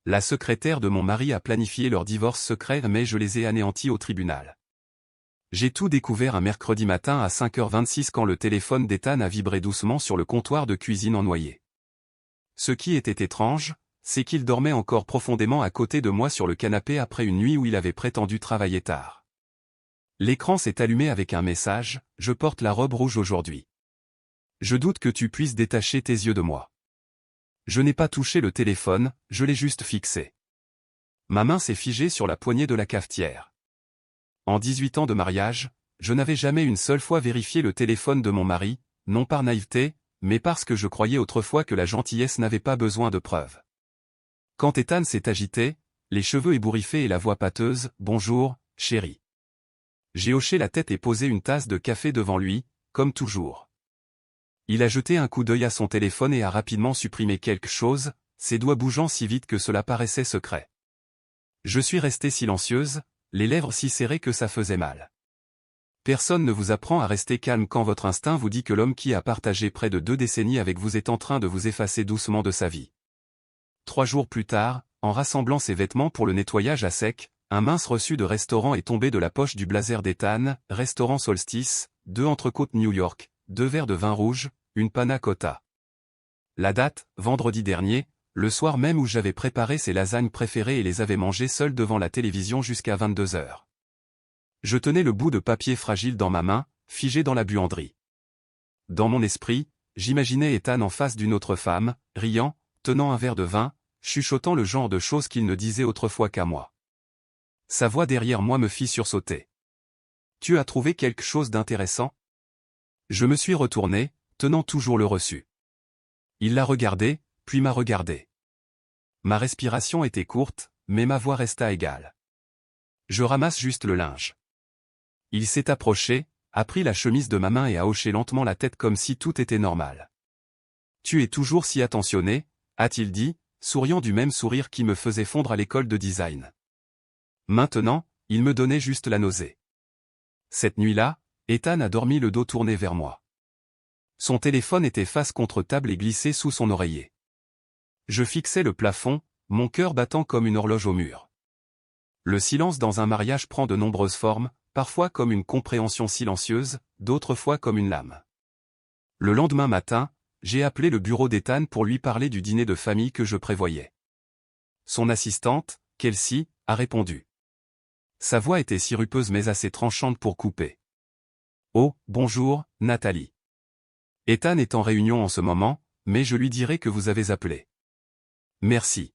La secrétaire de mon mari a planifié leur divorce secret mais je les ai anéantis au tribunal. J'ai tout découvert un mercredi matin à 5h26 quand le téléphone d'Ethan a vibré doucement sur le comptoir de cuisine en noyer. Ce qui était étrange, c'est qu'il dormait encore profondément à côté de moi sur le canapé après une nuit où il avait prétendu travailler tard. L'écran s'est allumé avec un message « Je porte la robe rouge aujourd'hui. Je doute que tu puisses détacher tes yeux de moi. » Je n'ai pas touché le téléphone, je l'ai juste fixé. Ma main s'est figée sur la poignée de la cafetière. En 18 ans de mariage, je n'avais jamais une seule fois vérifié le téléphone de mon mari, non par naïveté, mais parce que je croyais autrefois que la gentillesse n'avait pas besoin de preuves. Quand Ethan s'est agité, les cheveux ébouriffés et la voix pâteuse, « Bonjour, chérie. » J'ai hoché la tête et posé une tasse de café devant lui, comme toujours. Il a jeté un coup d'œil à son téléphone et a rapidement supprimé quelque chose, ses doigts bougeant si vite que cela paraissait secret. Je suis restée silencieuse, les lèvres si serrées que ça faisait mal. Personne ne vous apprend à rester calme quand votre instinct vous dit que l'homme qui a partagé près de 2 décennies avec vous est en train de vous effacer doucement de sa vie. 3 jours plus tard, en rassemblant ses vêtements pour le nettoyage à sec, un mince reçu de restaurant est tombé de la poche du blazer d'Ethan, restaurant Solstice, 2 entrecôtes New York, 2 verres de vin rouge, une panna cotta. La date, vendredi dernier, le soir même où j'avais préparé ses lasagnes préférées et les avais mangées seul devant la télévision jusqu'à 22h. Je tenais le bout de papier fragile dans ma main, figé dans la buanderie. Dans mon esprit, j'imaginais Ethan en face d'une autre femme, riant, tenant un verre de vin, chuchotant le genre de choses qu'il ne disait autrefois qu'à moi. Sa voix derrière moi me fit sursauter. « Tu as trouvé quelque chose d'intéressant ?» Je me suis retourné, tenant toujours le reçu. Il l'a regardé, puis m'a regardé. Ma respiration était courte, mais ma voix resta égale. Je ramasse juste le linge. Il s'est approché, a pris la chemise de ma main et a hoché lentement la tête comme si tout était normal. « Tu es toujours si attentionné, » a-t-il dit, souriant du même sourire qui me faisait fondre à l'école de design. Maintenant, il me donnait juste la nausée. Cette nuit-là, Ethan a dormi le dos tourné vers moi. Son téléphone était face contre table et glissé sous son oreiller. Je fixais le plafond, mon cœur battant comme une horloge au mur. Le silence dans un mariage prend de nombreuses formes, parfois comme une compréhension silencieuse, d'autres fois comme une lame. Le lendemain matin, j'ai appelé le bureau d'Ethan pour lui parler du dîner de famille que je prévoyais. Son assistante, Kelsey, a répondu. Sa voix était sirupeuse mais assez tranchante pour couper. « Oh, bonjour, Nathalie. Ethan est en réunion en ce moment, mais je lui dirai que vous avez appelé. Merci.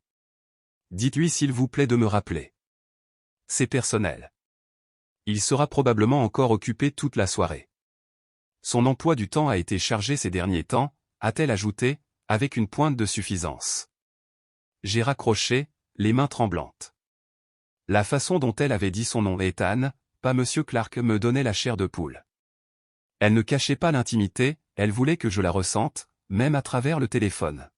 Dites-lui s'il vous plaît de me rappeler. C'est personnel. Il sera probablement encore occupé toute la soirée. Son emploi du temps a été chargé ces derniers temps, a-t-elle ajouté, avec une pointe de suffisance. J'ai raccroché, les mains tremblantes. La façon dont elle avait dit son nom Ethan, pas Monsieur Clark, me donnait la chair de poule. Elle ne cachait pas l'intimité, elle voulait que je la ressente, même à travers le téléphone.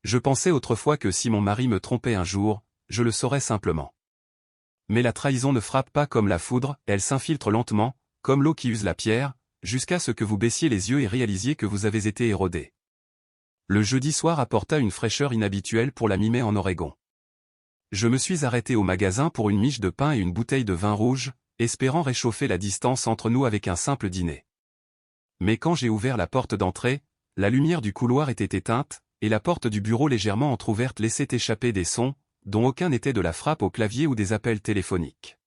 Je pensais autrefois que si mon mari me trompait un jour, je le saurais simplement. Mais la trahison ne frappe pas comme la foudre, elle s'infiltre lentement, comme l'eau qui use la pierre, jusqu'à ce que vous baissiez les yeux et réalisiez que vous avez été érodé. Le jeudi soir apporta une fraîcheur inhabituelle pour la mi-mai en Oregon. Je me suis arrêté au magasin pour une miche de pain et une bouteille de vin rouge, espérant réchauffer la distance entre nous avec un simple dîner. Mais quand j'ai ouvert la porte d'entrée, la lumière du couloir était éteinte, et la porte du bureau légèrement entr'ouverte laissait échapper des sons, dont aucun n'était de la frappe au clavier ou des appels téléphoniques.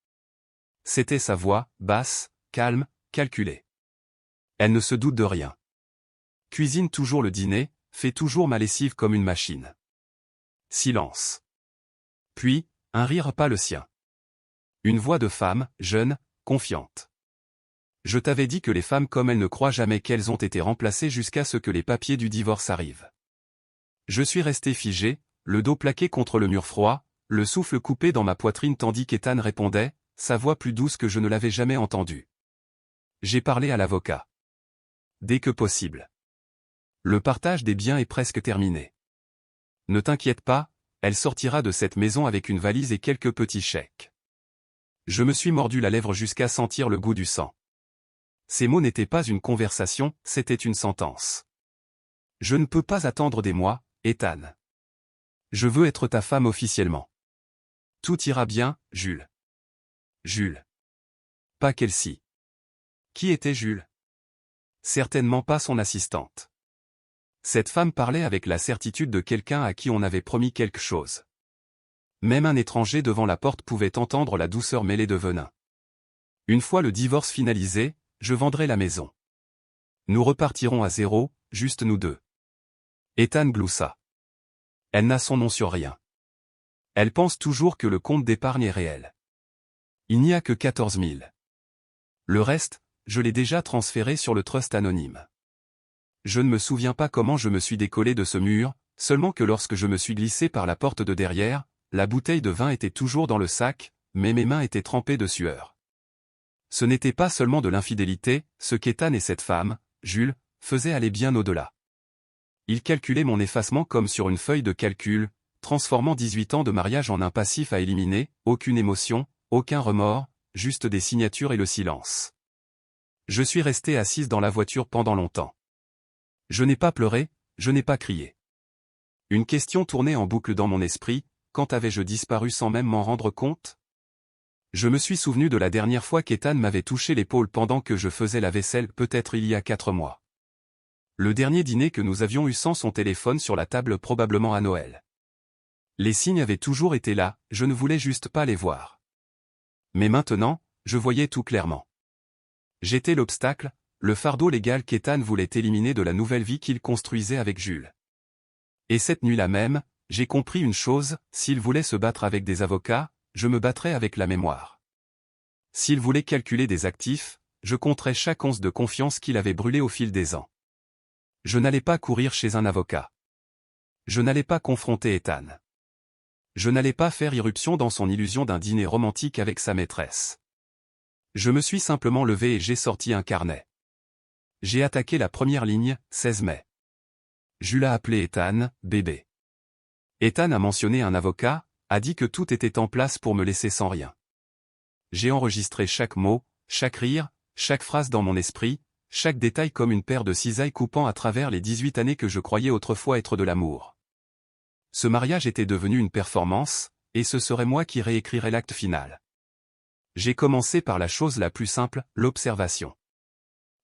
C'était sa voix, basse, calme, calculée. Elle ne se doute de rien. Cuisine toujours le dîner, fait toujours ma lessive comme une machine. Silence. Puis, un rire pas le sien. Une voix de femme, jeune, confiante. Je t'avais dit que les femmes comme elles ne croient jamais qu'elles ont été remplacées jusqu'à ce que les papiers du divorce arrivent. Je suis resté figé, le dos plaqué contre le mur froid, le souffle coupé dans ma poitrine tandis qu'Ethan répondait, sa voix plus douce que je ne l'avais jamais entendue. J'ai parlé à l'avocat. Dès que possible. Le partage des biens est presque terminé. Ne t'inquiète pas, elle sortira de cette maison avec une valise et quelques petits chèques. Je me suis mordu la lèvre jusqu'à sentir le goût du sang. Ces mots n'étaient pas une conversation, c'était une sentence. Je ne peux pas attendre des mois, Ethan. Je veux être ta femme officiellement. Tout ira bien, Jules. Jules. Pas Kelsey. Qui était Jules? Certainement pas son assistante. Cette femme parlait avec la certitude de quelqu'un à qui on avait promis quelque chose. Même un étranger devant la porte pouvait entendre la douceur mêlée de venin. Une fois le divorce finalisé, je vendrai la maison. Nous repartirons à zéro, juste nous deux. Ethan gloussa. Elle n'a son nom sur rien. Elle pense toujours que le compte d'épargne est réel. Il n'y a que 14 000. Le reste, je l'ai déjà transféré sur le trust anonyme. Je ne me souviens pas comment je me suis décollé de ce mur, seulement que lorsque je me suis glissé par la porte de derrière, la bouteille de vin était toujours dans le sac, mais mes mains étaient trempées de sueur. Ce n'était pas seulement de l'infidélité, ce qu'Ethan et cette femme, Jules, faisaient aller bien au-delà. Ils calculaient mon effacement comme sur une feuille de calcul, transformant 18 ans de mariage en un passif à éliminer, aucune émotion, aucun remords, juste des signatures et le silence. Je suis resté assise dans la voiture pendant longtemps. Je n'ai pas pleuré, je n'ai pas crié. Une question tournait en boucle dans mon esprit, quand avais-je disparu sans même m'en rendre compte? Je me suis souvenu de la dernière fois qu'Ethan m'avait touché l'épaule pendant que je faisais la vaisselle, peut-être il y a 4 mois. Le dernier dîner que nous avions eu sans son téléphone sur la table, probablement à Noël. Les signes avaient toujours été là, je ne voulais juste pas les voir. Mais maintenant, je voyais tout clairement. J'étais l'obstacle, le fardeau légal qu'Ethan voulait éliminer de la nouvelle vie qu'il construisait avec Jules. Et cette nuit-là même, j'ai compris une chose, s'il voulait se battre avec des avocats, je me battrais avec la mémoire. S'il voulait calculer des actifs, je compterais chaque once de confiance qu'il avait brûlée au fil des ans. Je n'allais pas courir chez un avocat. Je n'allais pas confronter Ethan. Je n'allais pas faire irruption dans son illusion d'un dîner romantique avec sa maîtresse. Je me suis simplement levé et j'ai sorti un carnet. J'ai attaqué la première ligne, 16 mai. Jules a appelé Ethan, bébé. Ethan a mentionné un avocat, a dit que tout était en place pour me laisser sans rien. J'ai enregistré chaque mot, chaque rire, chaque phrase dans mon esprit, chaque détail comme une paire de cisailles coupant à travers les 18 années que je croyais autrefois être de l'amour. Ce mariage était devenu une performance, et ce serait moi qui réécrirais l'acte final. J'ai commencé par la chose la plus simple, l'observation.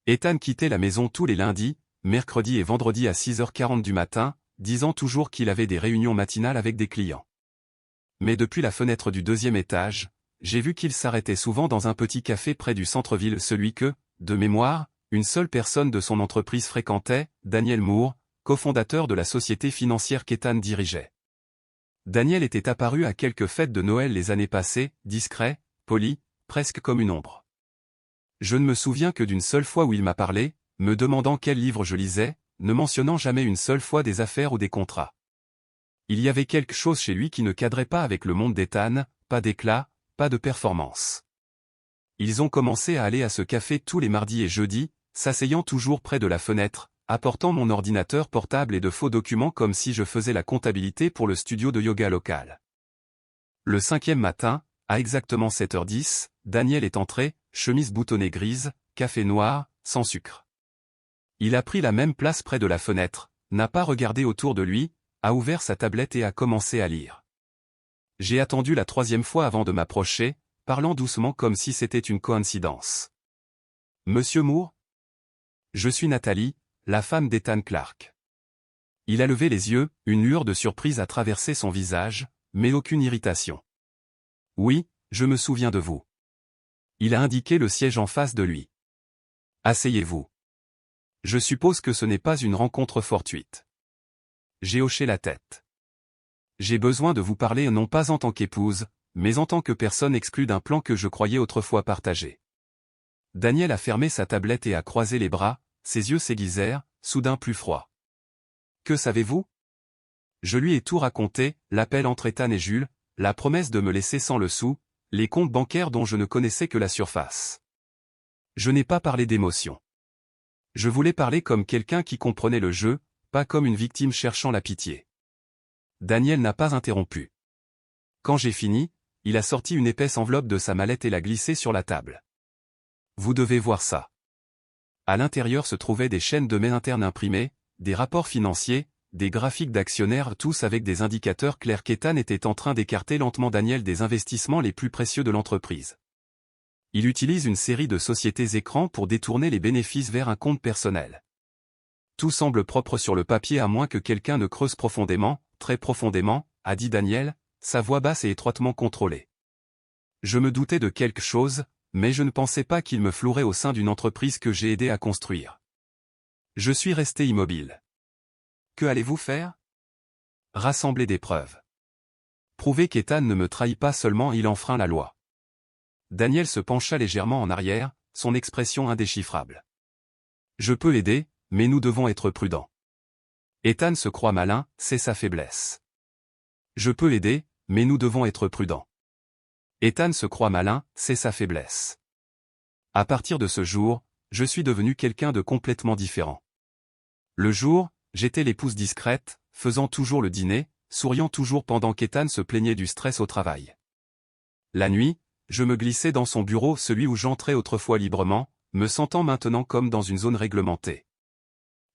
Ethan quittait la maison tous les lundis, mercredis et vendredis à 6h40 du matin, disant toujours qu'il avait des réunions matinales avec des clients. Mais depuis la fenêtre du 2e étage, j'ai vu qu'il s'arrêtait souvent dans un petit café près du centre-ville, celui que, de mémoire, une seule personne de son entreprise fréquentait, Daniel Moore, cofondateur de la société financière qu'Ethan dirigeait. Daniel était apparu à quelques fêtes de Noël les années passées, discret, poli, presque comme une ombre. Je ne me souviens que d'une seule fois où il m'a parlé, me demandant quel livre je lisais, ne mentionnant jamais une seule fois des affaires ou des contrats. Il y avait quelque chose chez lui qui ne cadrait pas avec le monde d'Ethan, pas d'éclat, pas de performance. Ils ont commencé à aller à ce café tous les mardis et jeudis, s'asseyant toujours près de la fenêtre, apportant mon ordinateur portable et de faux documents comme si je faisais la comptabilité pour le studio de yoga local. Le 5e matin, à exactement 7h10, Daniel est entré, chemise boutonnée grise, café noir, sans sucre. Il a pris la même place près de la fenêtre, n'a pas regardé autour de lui, a ouvert sa tablette et a commencé à lire. J'ai attendu la 3e fois avant de m'approcher, parlant doucement comme si c'était une coïncidence. Monsieur Moore? Je suis Nathalie, la femme d'Ethan Clark. Il a levé les yeux, une lueur de surprise a traversé son visage, mais aucune irritation. Oui, je me souviens de vous. Il a indiqué le siège en face de lui. Asseyez-vous. Je suppose que ce n'est pas une rencontre fortuite. J'ai hoché la tête. J'ai besoin de vous parler non pas en tant qu'épouse, mais en tant que personne exclue d'un plan que je croyais autrefois partagé. Daniel a fermé sa tablette et a croisé les bras, ses yeux s'aiguisèrent, soudain plus froids. Que savez-vous? Je lui ai tout raconté, l'appel entre Ethan et Jules, la promesse de me laisser sans le sou, les comptes bancaires dont je ne connaissais que la surface. Je n'ai pas parlé d'émotion. Je voulais parler comme quelqu'un qui comprenait le jeu, pas comme une victime cherchant la pitié. Daniel n'a pas interrompu. Quand j'ai fini, il a sorti une épaisse enveloppe de sa mallette et l'a glissée sur la table. Vous devez voir ça. À l'intérieur se trouvaient des chaînes de mails internes imprimées, des rapports financiers, des graphiques d'actionnaires, tous avec des indicateurs clairs qu'Ethan était en train d'écarter lentement Daniel des investissements les plus précieux de l'entreprise. Il utilise une série de sociétés écrans pour détourner les bénéfices vers un compte personnel. Tout semble propre sur le papier à moins que quelqu'un ne creuse profondément, très profondément, a dit Daniel, sa voix basse et étroitement contrôlée. Je me doutais de quelque chose, mais je ne pensais pas qu'il me flouerait au sein d'une entreprise que j'ai aidé à construire. Je suis resté immobile. Que allez-vous faire? Rassembler des preuves. Prouver qu'Ethan ne me trahit pas seulement, il enfreint la loi. Daniel se pencha légèrement en arrière, son expression indéchiffrable. Je peux aider, mais nous devons être prudents. Ethan se croit malin, c'est sa faiblesse. Je peux aider, mais nous devons être prudents. Ethan se croit malin, c'est sa faiblesse. À partir de ce jour, je suis devenu quelqu'un de complètement différent. Le jour, j'étais l'épouse discrète, faisant toujours le dîner, souriant toujours pendant qu'Ethan se plaignait du stress au travail. La nuit, je me glissais dans son bureau, celui où j'entrais autrefois librement, me sentant maintenant comme dans une zone réglementée.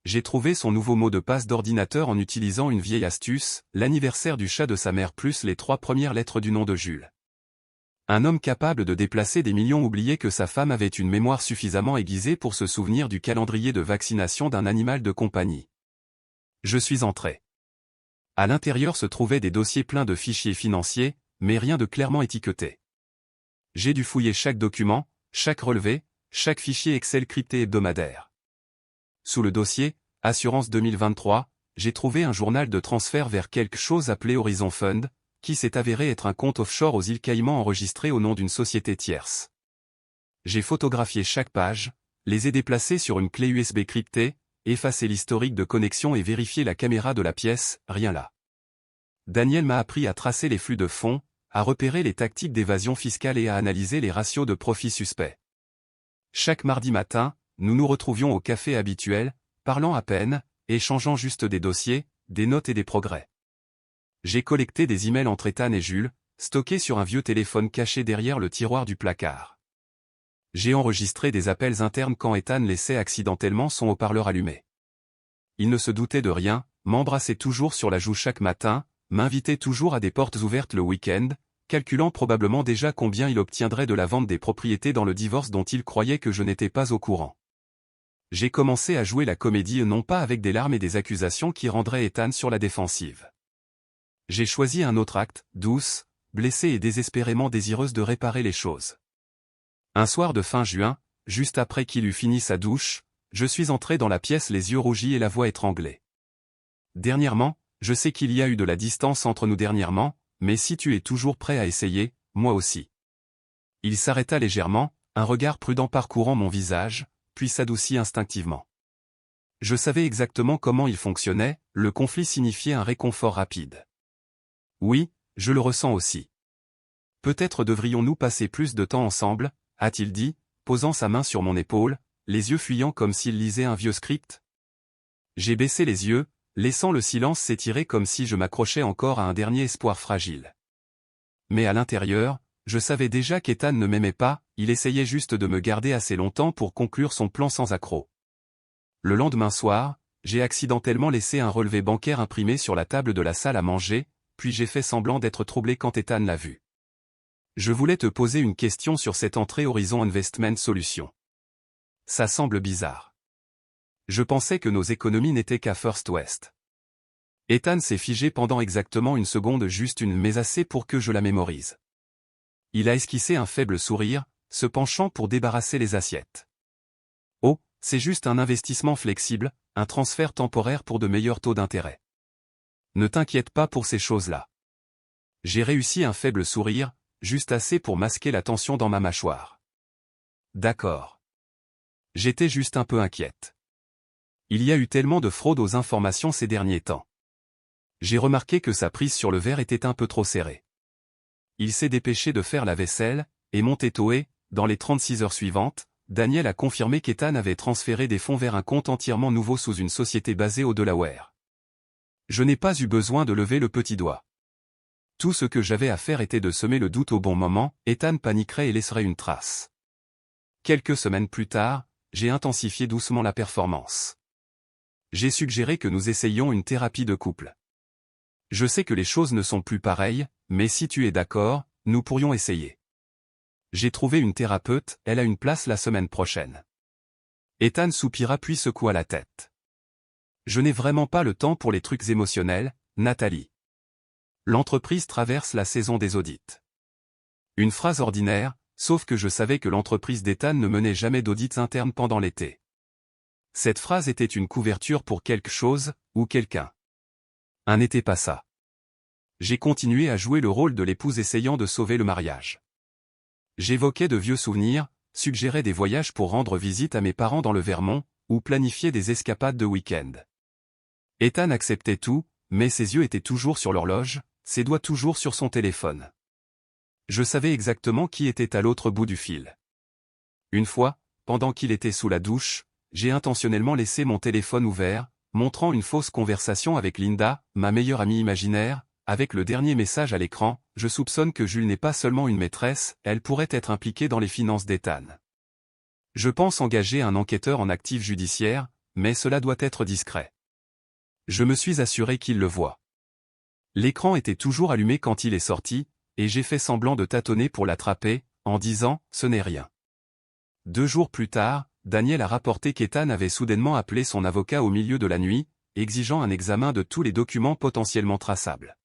J'ai trouvé son nouveau mot de passe d'ordinateur en utilisant une vieille astuce, l'anniversaire du chat de sa mère plus les 3 premières lettres du nom de Jules. Un homme capable de déplacer des millions oubliait que sa femme avait une mémoire suffisamment aiguisée pour se souvenir du calendrier de vaccination d'un animal de compagnie. Je suis entré. À l'intérieur se trouvaient des dossiers pleins de fichiers financiers, mais rien de clairement étiqueté. J'ai dû fouiller chaque document, chaque relevé, chaque fichier Excel crypté hebdomadaire. Sous le dossier « Assurance 2023 », j'ai trouvé un journal de transfert vers quelque chose appelé Horizon Fund, qui s'est avéré être un compte offshore aux îles Caïmans enregistré au nom d'une société tierce. J'ai photographié chaque page, les ai déplacées sur une clé USB cryptée, effacé l'historique de connexion et vérifié la caméra de la pièce, rien là. Daniel m'a appris à tracer les flux de fonds, à repérer les tactiques d'évasion fiscale et à analyser les ratios de profit suspects. Chaque mardi matin, nous nous retrouvions au café habituel, parlant à peine, échangeant juste des dossiers, des notes et des progrès. J'ai collecté des emails entre Ethan et Jules, stockés sur un vieux téléphone caché derrière le tiroir du placard. J'ai enregistré des appels internes quand Ethan laissait accidentellement son haut-parleur allumé. Il ne se doutait de rien, m'embrassait toujours sur la joue chaque matin, m'invitait toujours à des portes ouvertes le week-end, calculant probablement déjà combien il obtiendrait de la vente des propriétés dans le divorce dont il croyait que je n'étais pas au courant. J'ai commencé à jouer la comédie non pas avec des larmes et des accusations qui rendraient Ethan sur la défensive. J'ai choisi un autre acte, douce, blessée et désespérément désireuse de réparer les choses. Un soir de fin juin, juste après qu'il eut fini sa douche, je suis entré dans la pièce les yeux rougis et la voix étranglée. Dernièrement, je sais qu'il y a eu de la distance entre nous dernièrement, mais si tu es toujours prêt à essayer, moi aussi. Il s'arrêta légèrement, un regard prudent parcourant mon visage, puis s'adoucit instinctivement. Je savais exactement comment il fonctionnait, le conflit signifiait un réconfort rapide. Oui, je le ressens aussi. Peut-être devrions-nous passer plus de temps ensemble, a-t-il dit, posant sa main sur mon épaule, les yeux fuyants comme s'il lisait un vieux script. J'ai baissé les yeux, laissant le silence s'étirer comme si je m'accrochais encore à un dernier espoir fragile. Mais à l'intérieur, je savais déjà qu'Ethan ne m'aimait pas, il essayait juste de me garder assez longtemps pour conclure son plan sans accroc. Le lendemain soir, j'ai accidentellement laissé un relevé bancaire imprimé sur la table de la salle à manger, puis j'ai fait semblant d'être troublé quand Ethan l'a vu. Je voulais te poser une question sur cette entrée Horizon Investment Solutions. Ça semble bizarre. Je pensais que nos économies n'étaient qu'à First West. Ethan s'est figé pendant exactement une seconde, juste une, mais assez pour que je la mémorise. Il a esquissé un faible sourire, se penchant pour débarrasser les assiettes. Oh, c'est juste un investissement flexible, un transfert temporaire pour de meilleurs taux d'intérêt. Ne t'inquiète pas pour ces choses-là. J'ai réussi un faible sourire, juste assez pour masquer la tension dans ma mâchoire. D'accord. J'étais juste un peu inquiète. Il y a eu tellement de fraude aux informations ces derniers temps. J'ai remarqué que sa prise sur le verre était un peu trop serrée. Il s'est dépêché de faire la vaisselle, et mon tétoé, dans les 36 heures suivantes, Daniel a confirmé qu'Ethan avait transféré des fonds vers un compte entièrement nouveau sous une société basée au Delaware. Je n'ai pas eu besoin de lever le petit doigt. Tout ce que j'avais à faire était de semer le doute au bon moment, Ethan paniquerait et laisserait une trace. Quelques semaines plus tard, j'ai intensifié doucement la performance. J'ai suggéré que nous essayions une thérapie de couple. Je sais que les choses ne sont plus pareilles, mais si tu es d'accord, nous pourrions essayer. J'ai trouvé une thérapeute, elle a une place la semaine prochaine. Ethan soupira puis secoua la tête. Je n'ai vraiment pas le temps pour les trucs émotionnels, Nathalie. L'entreprise traverse la saison des audits. Une phrase ordinaire, sauf que je savais que l'entreprise d'Ethan ne menait jamais d'audits internes pendant l'été. Cette phrase était une couverture pour quelque chose, ou quelqu'un. Un n'était pas ça. J'ai continué à jouer le rôle de l'épouse essayant de sauver le mariage. J'évoquais de vieux souvenirs, suggérais des voyages pour rendre visite à mes parents dans le Vermont, ou planifier des escapades de week-end. Ethan acceptait tout, mais ses yeux étaient toujours sur l'horloge, ses doigts toujours sur son téléphone. Je savais exactement qui était à l'autre bout du fil. Une fois, pendant qu'il était sous la douche, j'ai intentionnellement laissé mon téléphone ouvert, montrant une fausse conversation avec Linda, ma meilleure amie imaginaire, avec le dernier message à l'écran. Je soupçonne que Jules n'est pas seulement une maîtresse, elle pourrait être impliquée dans les finances d'Ethan. Je pense engager un enquêteur en actif judiciaire, mais cela doit être discret. Je me suis assuré qu'il le voit. L'écran était toujours allumé quand il est sorti, et j'ai fait semblant de tâtonner pour l'attraper, en disant « ce n'est rien ». 2 jours plus tard, Daniel a rapporté qu'Ethan avait soudainement appelé son avocat au milieu de la nuit, exigeant un examen de tous les documents potentiellement traçables.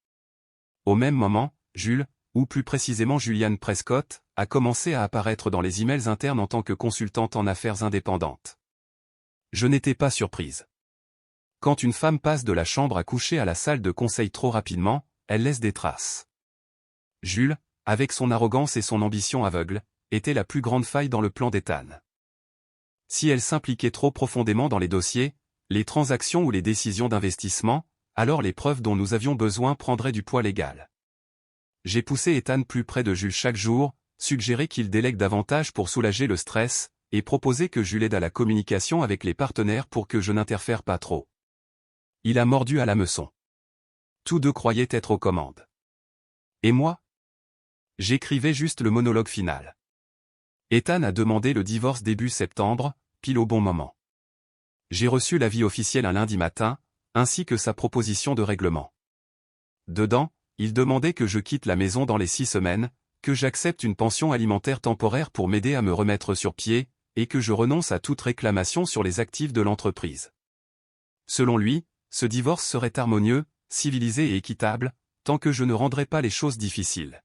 Au même moment, Jules, ou plus précisément Julianne Prescott, a commencé à apparaître dans les emails internes en tant que consultante en affaires indépendantes. Je n'étais pas surprise. Quand une femme passe de la chambre à coucher à la salle de conseil trop rapidement, elle laisse des traces. Jules, avec son arrogance et son ambition aveugle, était la plus grande faille dans le plan d'Ethan. Si elle s'impliquait trop profondément dans les dossiers, les transactions ou les décisions d'investissement, alors les preuves dont nous avions besoin prendraient du poids légal. J'ai poussé Ethan plus près de Jules chaque jour, suggéré qu'il délègue davantage pour soulager le stress, et proposé que Jules aide à la communication avec les partenaires pour que je n'interfère pas trop. Il a mordu à l'hameçon. Tous deux croyaient être aux commandes. Et moi? J'écrivais juste le monologue final. Ethan a demandé le divorce début septembre, pile au bon moment. J'ai reçu l'avis officiel un lundi matin, ainsi que sa proposition de règlement. Dedans, il demandait que je quitte la maison dans les 6 semaines, que j'accepte une pension alimentaire temporaire pour m'aider à me remettre sur pied, et que je renonce à toute réclamation sur les actifs de l'entreprise. Selon lui, ce divorce serait harmonieux, civilisé et équitable, tant que je ne rendrais pas les choses difficiles.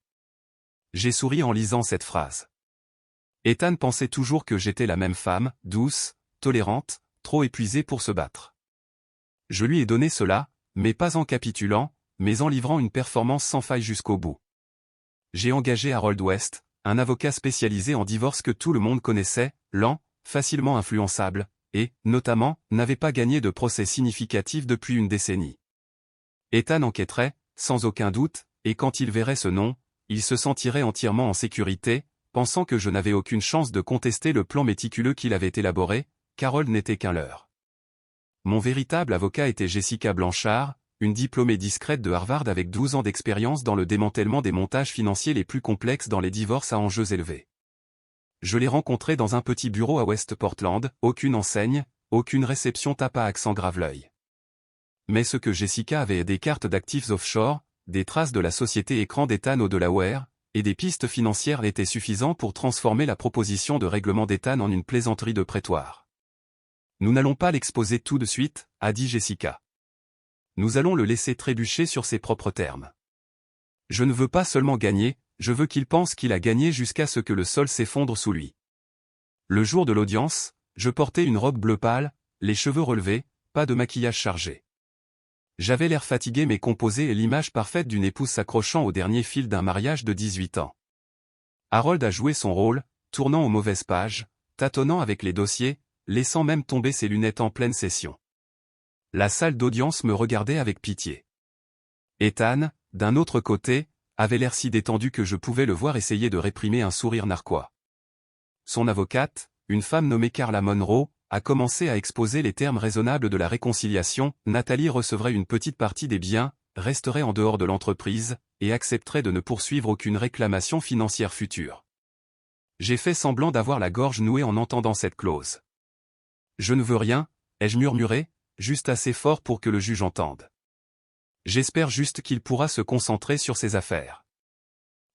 J'ai souri en lisant cette phrase. Ethan pensait toujours que j'étais la même femme, douce, tolérante, trop épuisée pour se battre. Je lui ai donné cela, mais pas en capitulant, mais en livrant une performance sans faille jusqu'au bout. J'ai engagé Harold West, un avocat spécialisé en divorce que tout le monde connaissait, lent, facilement influençable, et, notamment, n'avait pas gagné de procès significatif depuis une décennie. Ethan enquêterait, sans aucun doute, et quand il verrait ce nom, il se sentirait entièrement en sécurité, pensant que je n'avais aucune chance de contester le plan méticuleux qu'il avait élaboré, qu'Harold n'était qu'un leurre. Mon véritable avocat était Jessica Blanchard, une diplômée discrète de Harvard avec 12 ans d'expérience dans le démantèlement des montages financiers les plus complexes dans les divorces à enjeux élevés. Je l'ai rencontrée dans un petit bureau à West Portland, aucune enseigne, aucune réception tapa accent grave l'œil. Mais ce que Jessica avait des cartes d'actifs offshore, des traces de la société écran d'Ethan au Delaware, et des pistes financières étaient suffisants pour transformer la proposition de règlement d'Ethan en une plaisanterie de prétoire. Nous n'allons pas l'exposer tout de suite, a dit Jessica. Nous allons le laisser trébucher sur ses propres termes. Je ne veux pas seulement gagner, je veux qu'il pense qu'il a gagné jusqu'à ce que le sol s'effondre sous lui. Le jour de l'audience, je portais une robe bleu pâle, les cheveux relevés, pas de maquillage chargé. J'avais l'air fatigué mais composé et l'image parfaite d'une épouse s'accrochant au dernier fil d'un mariage de 18 ans. Harold a joué son rôle, tournant aux mauvaises pages, tâtonnant avec les dossiers, laissant même tomber ses lunettes en pleine session. La salle d'audience me regardait avec pitié. Ethan, d'un autre côté, avait l'air si détendu que je pouvais le voir essayer de réprimer un sourire narquois. Son avocate, une femme nommée Carla Monroe, a commencé à exposer les termes raisonnables de la réconciliation. Nathalie recevrait une petite partie des biens, resterait en dehors de l'entreprise, et accepterait de ne poursuivre aucune réclamation financière future. J'ai fait semblant d'avoir la gorge nouée en entendant cette clause. Je ne veux rien, ai-je murmuré, juste assez fort pour que le juge entende. J'espère juste qu'il pourra se concentrer sur ses affaires.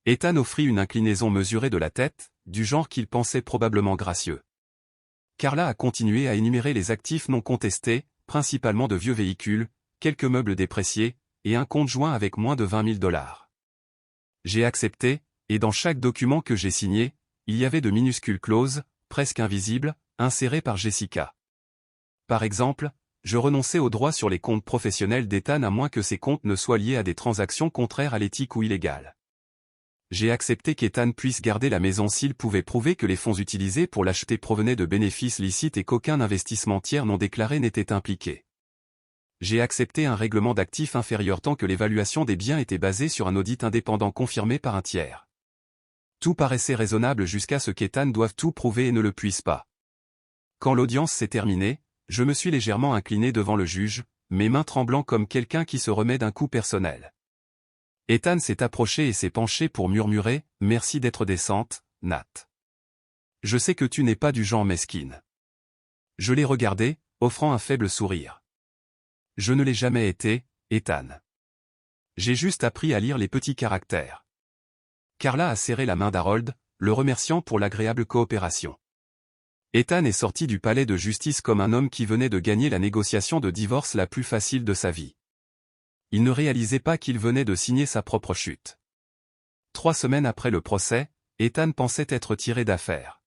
Ethan offrit une inclinaison mesurée de la tête, du genre qu'il pensait probablement gracieux. Carla a continué à énumérer les actifs non contestés, principalement de vieux véhicules, quelques meubles dépréciés, et un compte joint avec moins de 20 000 $. J'ai accepté, et dans chaque document que j'ai signé, il y avait de minuscules clauses, presque invisibles, insérées par Jessica. Par exemple, je renonçais aux droits sur les comptes professionnels d'Ethan à moins que ces comptes ne soient liés à des transactions contraires à l'éthique ou illégales. J'ai accepté qu'Ethan puisse garder la maison s'il pouvait prouver que les fonds utilisés pour l'acheter provenaient de bénéfices licites et qu'aucun investissement tiers non déclaré n'était impliqué. J'ai accepté un règlement d'actifs inférieur tant que l'évaluation des biens était basée sur un audit indépendant confirmé par un tiers. Tout paraissait raisonnable jusqu'à ce qu'Ethan doive tout prouver et ne le puisse pas. Quand l'audience s'est terminée, je me suis légèrement incliné devant le juge, mes mains tremblant comme quelqu'un qui se remet d'un coup personnel. Ethan s'est approché et s'est penché pour murmurer « Merci d'être décente, Nat. Je sais que tu n'es pas du genre mesquine. » Je l'ai regardé, offrant un faible sourire. Je ne l'ai jamais été, Ethan. J'ai juste appris à lire les petits caractères. Carla a serré la main d'Harold, le remerciant pour l'agréable coopération. Ethan est sorti du palais de justice comme un homme qui venait de gagner la négociation de divorce la plus facile de sa vie. Il ne réalisait pas qu'il venait de signer sa propre chute. 3 semaines après le procès, Ethan pensait être tiré d'affaire.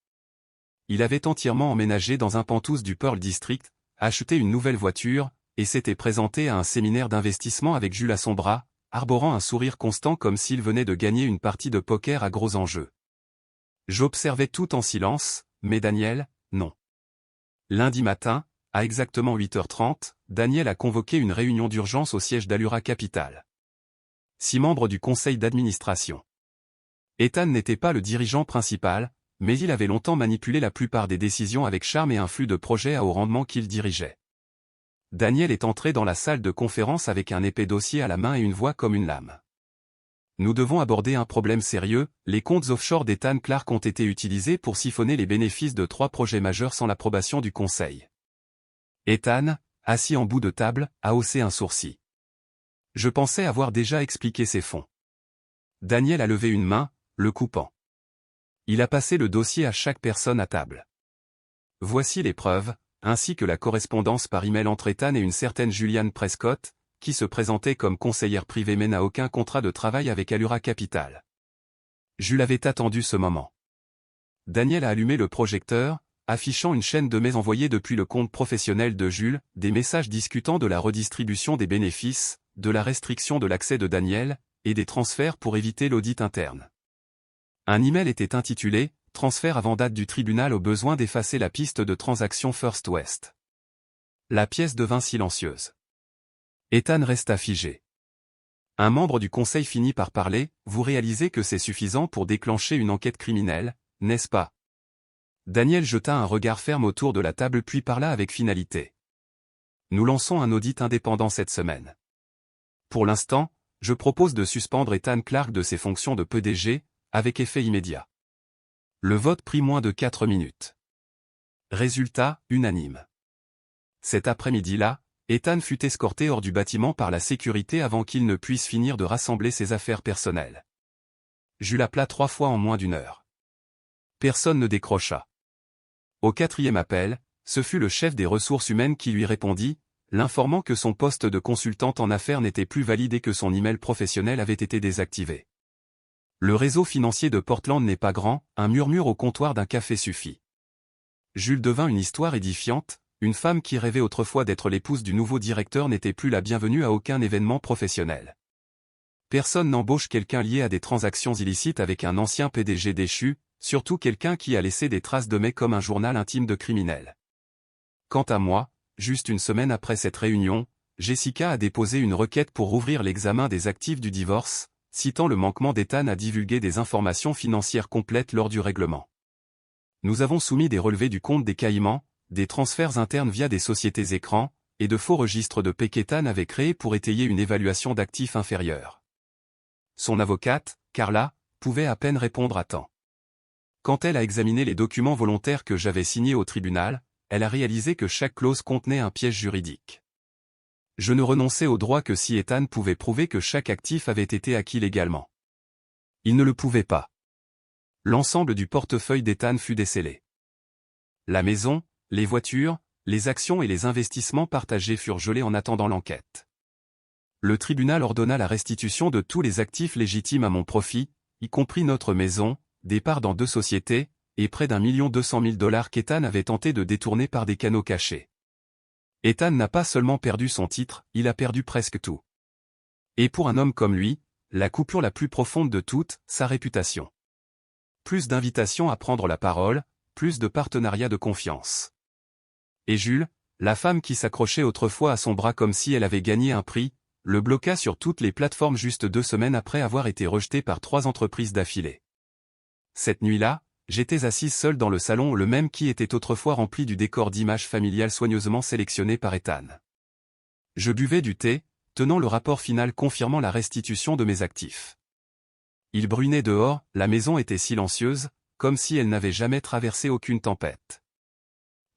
Il avait entièrement emménagé dans un penthouse du Pearl District, acheté une nouvelle voiture, et s'était présenté à un séminaire d'investissement avec Jules à son bras, arborant un sourire constant comme s'il venait de gagner une partie de poker à gros enjeux. J'observais tout en silence, mais Daniel, non. Lundi matin, à exactement 8h30, Daniel a convoqué une réunion d'urgence au siège d'Allura Capital. 6 membres du conseil d'administration. Ethan n'était pas le dirigeant principal, mais il avait longtemps manipulé la plupart des décisions avec charme et un flux de projets à haut rendement qu'il dirigeait. Daniel est entré dans la salle de conférence avec un épais dossier à la main et une voix comme une lame. Nous devons aborder un problème sérieux, les comptes offshore d'Ethan Clark ont été utilisés pour siphonner les bénéfices de 3 projets majeurs sans l'approbation du conseil. Ethan, assis en bout de table, a haussé un sourcil. Je pensais avoir déjà expliqué ces fonds. Daniel a levé une main, le coupant. Il a passé le dossier à chaque personne à table. Voici les preuves, ainsi que la correspondance par email entre Ethan et une certaine Julianne Prescott, qui se présentait comme conseillère privée mais n'a aucun contrat de travail avec Allura Capital. Jules avait attendu ce moment. Daniel a allumé le projecteur, affichant une chaîne de mails envoyés depuis le compte professionnel de Jules, des messages discutant de la redistribution des bénéfices, de la restriction de l'accès de Daniel, et des transferts pour éviter l'audit interne. Un email était intitulé « Transfert avant date du tribunal au besoin d'effacer la piste de transaction First West ». La pièce devint silencieuse. Ethan resta figé. Un membre du conseil finit par parler « Vous réalisez que c'est suffisant pour déclencher une enquête criminelle, n'est-ce pas ?» Daniel jeta un regard ferme autour de la table puis parla avec finalité. Nous lançons un audit indépendant cette semaine. Pour l'instant, je propose de suspendre Ethan Clark de ses fonctions de PDG, avec effet immédiat. Le vote prit moins de 4 minutes. Résultat, unanime. Cet après-midi-là, Ethan fut escorté hors du bâtiment par la sécurité avant qu'il ne puisse finir de rassembler ses affaires personnelles. Jules appela 3 fois en moins d'1 heure. Personne ne décrocha. Au 4e appel, ce fut le chef des ressources humaines qui lui répondit, l'informant que son poste de consultante en affaires n'était plus valide et que son email professionnel avait été désactivé. Le réseau financier de Portland n'est pas grand, un murmure au comptoir d'un café suffit. Jules devint une histoire édifiante, une femme qui rêvait autrefois d'être l'épouse du nouveau directeur n'était plus la bienvenue à aucun événement professionnel. Personne n'embauche quelqu'un lié à des transactions illicites avec un ancien PDG déchu, surtout quelqu'un qui a laissé des traces de mets comme un journal intime de criminel. Quant à moi, juste une semaine après cette réunion, Jessica a déposé une requête pour rouvrir l'examen des actifs du divorce, citant le manquement d'Ethan à divulguer des informations financières complètes lors du règlement. Nous avons soumis des relevés du compte des Caïmans, des transferts internes via des sociétés écrans, et de faux registres de paie qu'Ethan avait créés pour étayer une évaluation d'actifs inférieure. Son avocate, Carla, pouvait à peine répondre à temps. Quand elle a examiné les documents volontaires que j'avais signés au tribunal, elle a réalisé que chaque clause contenait un piège juridique. Je ne renonçais au droit que si Ethan pouvait prouver que chaque actif avait été acquis légalement. Il ne le pouvait pas. L'ensemble du portefeuille d'Ethan fut décelé. La maison, les voitures, les actions et les investissements partagés furent gelés en attendant l'enquête. Le tribunal ordonna la restitution de tous les actifs légitimes à mon profit, y compris notre maison, des parts dans 2 sociétés, et près $1,2 million qu'Ethan avait tenté de détourner par des canaux cachés. Ethan n'a pas seulement perdu son titre, il a perdu presque tout. Et pour un homme comme lui, la coupure la plus profonde de toutes, sa réputation. Plus d'invitations à prendre la parole, plus de partenariats de confiance. Et Jules, la femme qui s'accrochait autrefois à son bras comme si elle avait gagné un prix, le bloqua sur toutes les plateformes juste 2 semaines après avoir été rejeté par 3 entreprises d'affilée. Cette nuit-là, j'étais assise seule dans le salon, le même qui était autrefois rempli du décor d'images familiales soigneusement sélectionnées par Ethan. Je buvais du thé, tenant le rapport final confirmant la restitution de mes actifs. Il brunait dehors, la maison était silencieuse, comme si elle n'avait jamais traversé aucune tempête.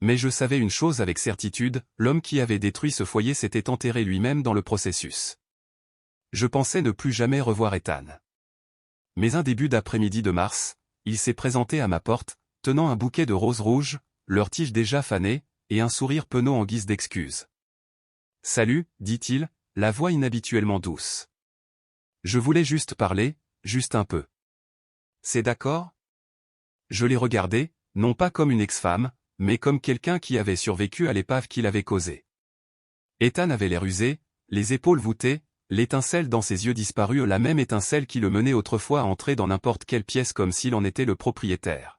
Mais je savais une chose avec certitude, l'homme qui avait détruit ce foyer s'était enterré lui-même dans le processus. Je pensais ne plus jamais revoir Ethan. Mais un début d'après-midi de mars, il s'est présenté à ma porte, tenant un bouquet de roses rouges, leurs tiges déjà fanées, et un sourire penaud en guise d'excuse. « Salut, dit-il, la voix inhabituellement douce. Je voulais juste parler, juste un peu. C'est d'accord ? Je l'ai regardé, non pas comme une ex-femme, mais comme quelqu'un qui avait survécu à l'épave qu'il avait causée. Ethan avait l'air usé, les épaules voûtées, l'étincelle dans ses yeux disparue, la même étincelle qui le menait autrefois à entrer dans n'importe quelle pièce comme s'il en était le propriétaire.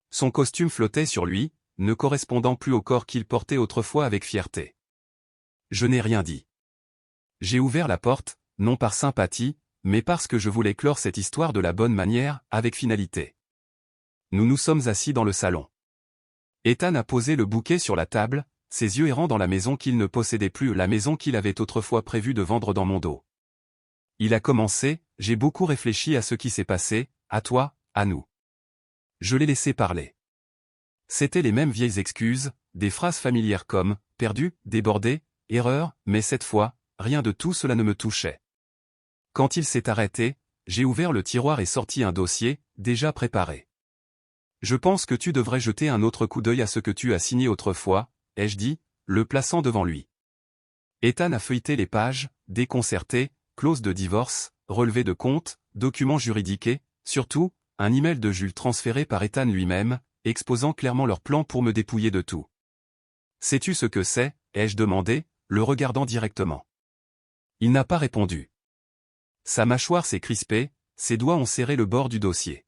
Son costume flottait sur lui, ne correspondant plus au corps qu'il portait autrefois avec fierté. Je n'ai rien dit. J'ai ouvert la porte, non par sympathie, mais parce que je voulais clore cette histoire de la bonne manière, avec finalité. Nous nous sommes assis dans le salon. Ethan a posé le bouquet sur la table, ses yeux errant dans la maison qu'il ne possédait plus, la maison qu'il avait autrefois prévu de vendre dans mon dos. Il a commencé, j'ai beaucoup réfléchi à ce qui s'est passé, à toi, à nous. Je l'ai laissé parler. C'étaient les mêmes vieilles excuses, des phrases familières comme « perdu »,« débordé »,« erreur », mais cette fois, rien de tout cela ne me touchait. Quand il s'est arrêté, j'ai ouvert le tiroir et sorti un dossier, déjà préparé. Je pense que tu devrais jeter un autre coup d'œil à ce que tu as signé autrefois, ai-je dit, le plaçant devant lui. Ethan a feuilleté les pages, déconcerté, clause de divorce, relevé de compte, documents juridiques et, surtout, un email de Jules transféré par Ethan lui-même, exposant clairement leur plan pour me dépouiller de tout. Sais-tu ce que c'est, ai-je demandé, le regardant directement. Il n'a pas répondu. Sa mâchoire s'est crispée, ses doigts ont serré le bord du dossier.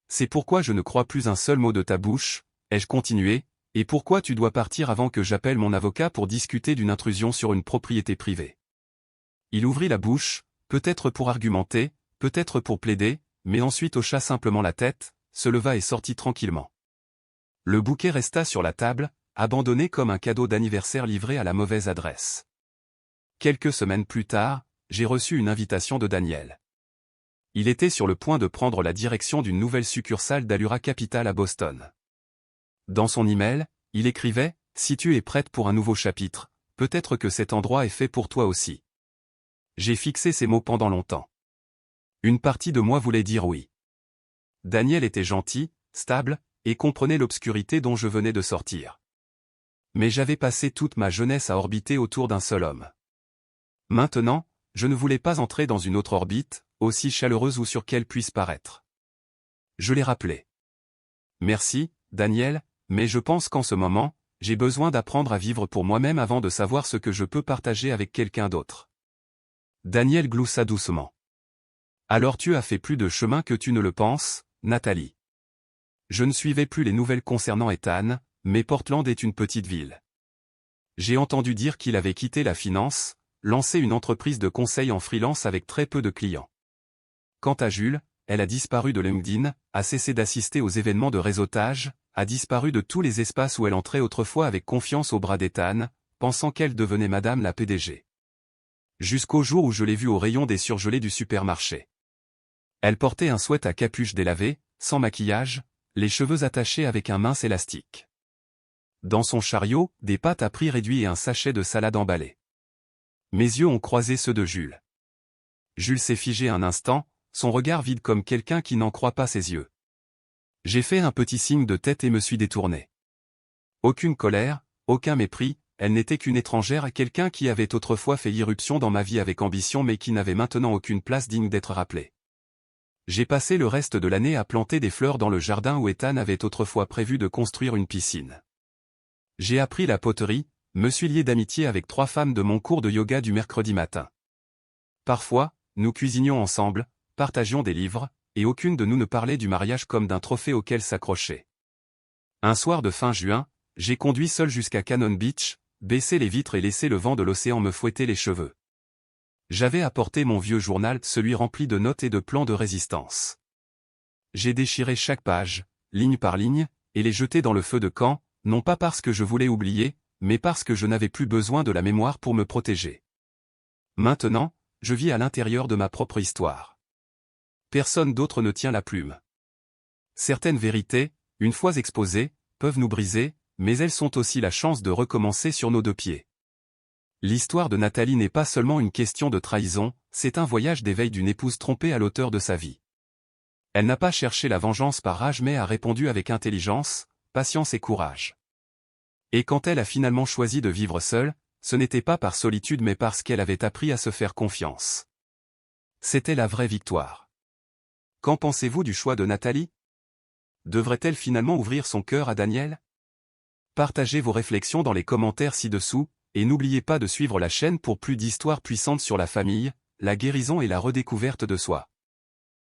C'est pourquoi je ne crois plus un seul mot de ta bouche, ai-je continué, et pourquoi tu dois partir avant que j'appelle mon avocat pour discuter d'une intrusion sur une propriété privée. Il ouvrit la bouche, peut-être pour argumenter, peut-être pour plaider, mais ensuite hocha simplement la tête, se leva et sortit tranquillement. Le bouquet resta sur la table, abandonné comme un cadeau d'anniversaire livré à la mauvaise adresse. Quelques semaines plus tard, j'ai reçu une invitation de Daniel. Il était sur le point de prendre la direction d'une nouvelle succursale d'Allura Capital à Boston. Dans son email, il écrivait « Si tu es prête pour un nouveau chapitre, peut-être que cet endroit est fait pour toi aussi. » J'ai fixé ces mots pendant longtemps. Une partie de moi voulait dire oui. Daniel était gentil, stable, et comprenait l'obscurité dont je venais de sortir. Mais j'avais passé toute ma jeunesse à orbiter autour d'un seul homme. Maintenant, je ne voulais pas entrer dans une autre orbite, aussi chaleureuse ou sûre qu'elle puisse paraître. Je l'ai rappelé. Merci, Daniel, mais je pense qu'en ce moment, j'ai besoin d'apprendre à vivre pour moi-même avant de savoir ce que je peux partager avec quelqu'un d'autre. Daniel gloussa doucement. Alors tu as fait plus de chemin que tu ne le penses, Nathalie. Je ne suivais plus les nouvelles concernant Ethan, mais Portland est une petite ville. J'ai entendu dire qu'il avait quitté la finance, lancé une entreprise de conseil en freelance avec très peu de clients. Quant à Jules, elle a disparu de LinkedIn, a cessé d'assister aux événements de réseautage, a disparu de tous les espaces où elle entrait autrefois avec confiance au bras d'Ethan, pensant qu'elle devenait Madame la PDG. Jusqu'au jour où je l'ai vue au rayon des surgelés du supermarché. Elle portait un sweat à capuche délavée, sans maquillage, les cheveux attachés avec un mince élastique. Dans son chariot, des pâtes à prix réduit et un sachet de salade emballé. Mes yeux ont croisé ceux de Jules. Jules s'est figé un instant, son regard vide comme quelqu'un qui n'en croit pas ses yeux. J'ai fait un petit signe de tête et me suis détourné. Aucune colère, aucun mépris, elle n'était qu'une étrangère à quelqu'un qui avait autrefois fait irruption dans ma vie avec ambition mais qui n'avait maintenant aucune place digne d'être rappelée. J'ai passé le reste de l'année à planter des fleurs dans le jardin où Ethan avait autrefois prévu de construire une piscine. J'ai appris la poterie, me suis lié d'amitié avec 3 femmes de mon cours de yoga du mercredi matin. Parfois, nous cuisinions ensemble, partagions des livres, et aucune de nous ne parlait du mariage comme d'un trophée auquel s'accrocher. Un soir de fin juin, j'ai conduit seul jusqu'à Cannon Beach, baissé les vitres et laissé le vent de l'océan me fouetter les cheveux. J'avais apporté mon vieux journal, celui rempli de notes et de plans de résistance. J'ai déchiré chaque page, ligne par ligne, et les jeté dans le feu de camp, non pas parce que je voulais oublier, mais parce que je n'avais plus besoin de la mémoire pour me protéger. Maintenant, je vis à l'intérieur de ma propre histoire. Personne d'autre ne tient la plume. Certaines vérités, une fois exposées, peuvent nous briser, mais elles sont aussi la chance de recommencer sur nos 2 pieds. L'histoire de Nathalie n'est pas seulement une question de trahison, c'est un voyage d'éveil d'une épouse trompée à l'auteur de sa vie. Elle n'a pas cherché la vengeance par rage mais a répondu avec intelligence, patience et courage. Et quand elle a finalement choisi de vivre seule, ce n'était pas par solitude mais parce qu'elle avait appris à se faire confiance. C'était la vraie victoire. Qu'en pensez-vous du choix de Nathalie? Devrait-elle finalement ouvrir son cœur à Daniel? Partagez vos réflexions dans les commentaires ci-dessous, et n'oubliez pas de suivre la chaîne pour plus d'histoires puissantes sur la famille, la guérison et la redécouverte de soi.